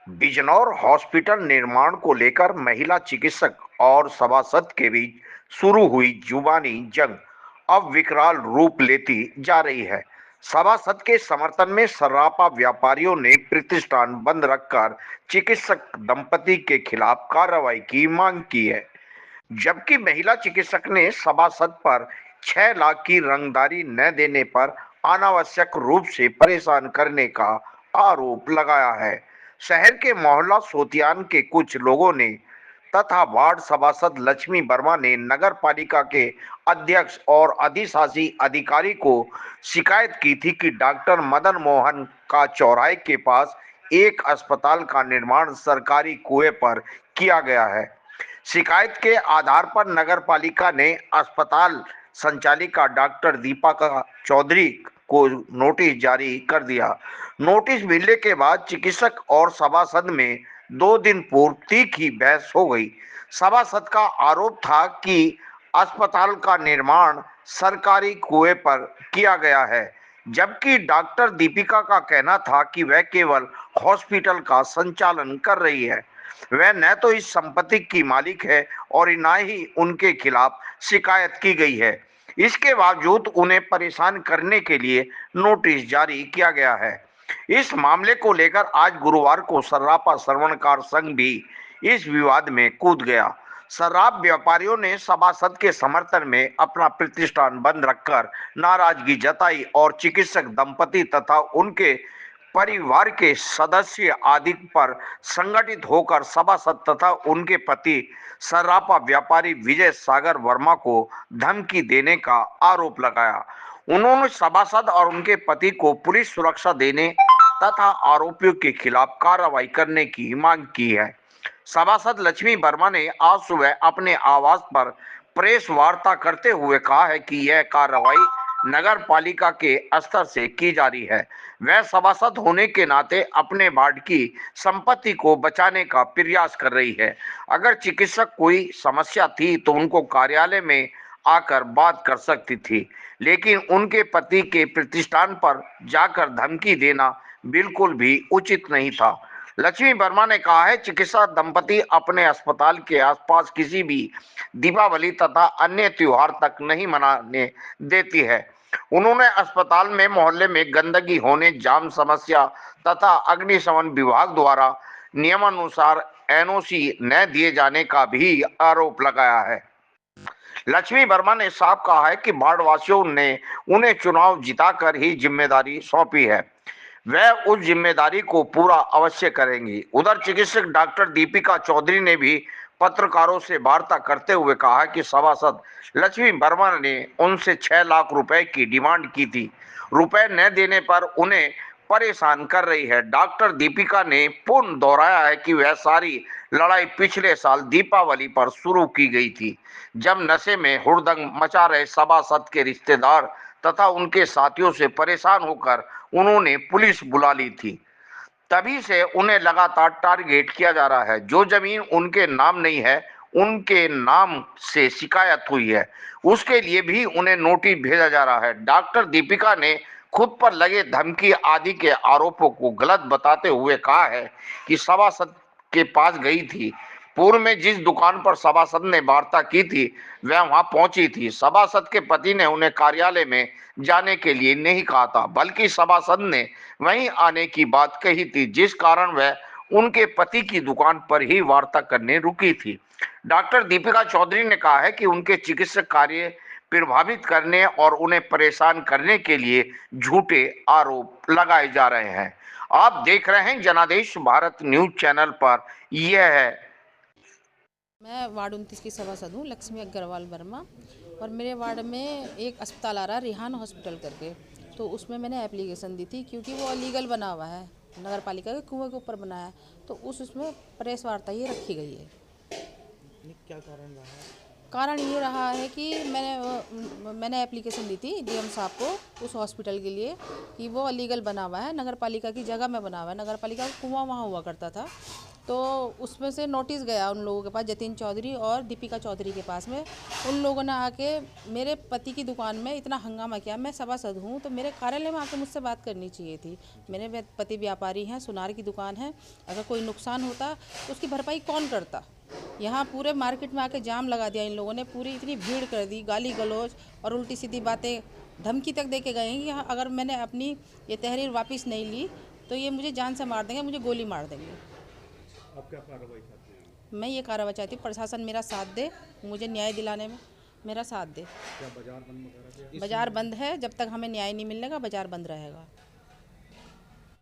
Bijnor hospital निर्माण को लेकर महिला चिकित्सक और सभासद के बीच शुरू हुई जुबानी जंग अब विकराल रूप लेती जा रही है। सभासद के समर्थन में सर्राफा व्यापारियों ने प्रतिष्ठान बंद रखकर चिकित्सक दंपति के खिलाफ कार्रवाई की मांग की है, जबकि महिला चिकित्सक ने सभासद पर 6 लाख की रंगदारी न देने पर अनावश्यक रूप से परेशान करने का आरोप लगाया है। शहर के मोहल्ला सोतियान के कुछ लोगों ने तथा वार्ड सभासद लक्ष्मी वर्मा ने नगर पालिका के अध्यक्ष और अधिशासी अधिकारी को शिकायत की थी कि डॉक्टर मदन मोहन का चौराहे के पास एक अस्पताल का निर्माण सरकारी कुएं पर किया गया है। शिकायत के आधार पर नगर पालिका ने अस्पताल संचालिका डॉक्टर दीपिका चौधरी को नोटिस जारी कर दिया। नोटिस मिलने के बाद चिकित्सक और सभासद में 2 दिन पूर्व तीखी बहस हो गई। सभासद का आरोप था कि अस्पताल का निर्माण सरकारी कुएं पर किया गया है, जबकि डॉक्टर दीपिका का कहना था कि वह केवल हॉस्पिटल का संचालन कर रही है। वह न तो इस संपत्ति की मालिक है और न ही उनके खिलाफ शिकायत की गई है। इसके बावजूद उन्हें परेशान करने के लिए नोटिस जारी किया गया है। इस मामले को लेकर आज गुरुवार को सर्राफा श्रवणकार संघ भी इस विवाद में कूद गया। शराब व्यापारियों ने सभासद के समर्थन में अपना प्रतिष्ठान बंद रखकर नाराजगी जताई और चिकित्सक दंपति तथा उनके परिवार के सदस्य आदि पर संगठित होकर सभासद तथा उनके पति सर्राफा व्यापारी विजय सागर वर्मा को धमकी देने का आरोप लगाया। उन्होंने सभासद और उनके पति को पुलिस सुरक्षा देने तथा आरोपियों के खिलाफ कार्रवाई करने की मांग की है। सभासद लक्ष्मी वर्मा ने आज सुबह अपने आवास पर प्रेस वार्ता करते हुए कहा है कि यह कार्रवाई नगर पालिका के स्तर से की जा रही है। वह सभासद होने के नाते अपने वार्ड की संपत्ति को बचाने का प्रयास कर रही है। अगर चिकित्सक कोई समस्या थी तो उनको कार्यालय में आकर बात कर सकती थी, लेकिन उनके पति के प्रतिष्ठान पर जाकर धमकी देना बिल्कुल भी उचित नहीं था। लक्ष्मी वर्मा ने कहा है, चिकित्सा दंपति अपने अस्पताल के आसपास किसी भी दीपावली तथा अन्य त्योहार तक नहीं मनाने देती है। उन्होंने अस्पताल में मोहल्ले में गंदगी होने, जाम समस्या तथा अग्निशमन विभाग द्वारा नियमानुसार एनओसी न दिए जाने का भी आरोप लगाया है। लक्ष्मी वर्मा ने साफ कहा है कि वार्डवासियों ने उन्हें चुनाव जिताकर ही जिम्मेदारी सौंपी है, वह उस जिम्मेदारी को पूरा अवश्य करेंगी। उधर चिकित्सक डॉक्टर दीपिका चौधरी ने भी पत्रकारों से वार्ता करते हुए कहा कि सभासद लक्ष्मी वर्मा ने उनसे 6 लाख रुपए की डिमांड की थी। रुपए न देने पर उन्हें परेशान कर रही है। डॉक्टर दीपिका ने पुनः दोहराया है कि वह सारी लड़ाई पिछले साल दीपावली पर शुरू की गई थी, जब नशे में हुड़दंग मचा रहे सभासद के रिश्तेदार तथा उनके साथियों से परेशान होकर उन्होंने पुलिस बुला ली थी। तभी से उन्हें लगातार टारगेट किया जा रहा है। जो जमीन उनके नाम नहीं है, उनके नाम से शिकायत हुई है, उसके लिए भी उन्हें नोटिस भेजा जा रहा है। डॉक्टर दीपिका ने खुद पर लगे धमकी आदि के आरोपों को गलत बताते हुए कहा है कि सभासद के पास गई थी। पूर्व में जिस दुकान पर सभासद ने वार्ता की थी, वह वहां पहुंची थी। सभासद के पति ने उन्हें कार्यालय में जाने के लिए नहीं कहा था, बल्कि सभासद ने वहीं आने की बात कही थी, जिस कारण वह उनके पति की दुकान पर ही वार्ता करने रुकी थी। डॉक्टर दीपिका चौधरी ने कहा है कि उनके चिकित्सक कार्य प्रभावित करने और उन्हें परेशान करने के लिए झूठे आरोप लगाए जा रहे हैं। आप देख रहे हैं जनादेश भारत न्यूज चैनल पर। यह है मैं वार्ड 29 की सभासद हूँ, लक्ष्मी अग्रवाल वर्मा। और मेरे वार्ड में एक अस्पताल आ रहा है, रिहान हॉस्पिटल करके। तो उसमें मैंने एप्लीकेशन दी थी, क्योंकि वो अलीगल बना हुआ है, नगर पालिका के कुएं के ऊपर बना है। तो उसमें प्रेस वार्ता ये रखी गई है। क्या कारण रहा है? कारण ये रहा है कि मैंने एप्लीकेशन दी थी डीएम साहब को उस हॉस्पिटल के लिए कि वो अलीगल बना हुआ है, नगर पालिका की जगह में बना हुआ है। नगर पालिका का कुआं वहाँ हुआ करता था, तो उसमें से नोटिस गया उन लोगों के पास, जतिन चौधरी और दीपिका चौधरी के पास में। उन लोगों ने आके मेरे पति की दुकान में इतना हंगामा किया। मैं सभासद हूँ तो मेरे कार्यालय में आके मुझसे बात करनी चाहिए थी। मेरे पति व्यापारी हैं, सुनार की दुकान है, अगर कोई नुकसान होता तो उसकी भरपाई कौन करता। यहाँ पूरे मार्केट में आके जाम लगा दिया इन लोगों ने, पूरी इतनी भीड़ कर दी, गाली गलौज और उल्टी सीधी बातें, धमकी तक दे के गए हैं कि यहाँ अगर मैंने अपनी ये तहरीर वापस नहीं ली तो ये मुझे जान से मार देंगे, मुझे गोली मार देंगे। आप क्या कार्रवाई चाहते हैं? मैं ये कार्रवाई चाहती हूँ प्रशासन मेरा साथ दे, मुझे न्याय दिलाने में मेरा साथ दे। क्या बाजार बंद वगैरह? बाजार बंद है, जब तक हमें न्याय नहीं मिलेगा बाजार बंद रहेगा।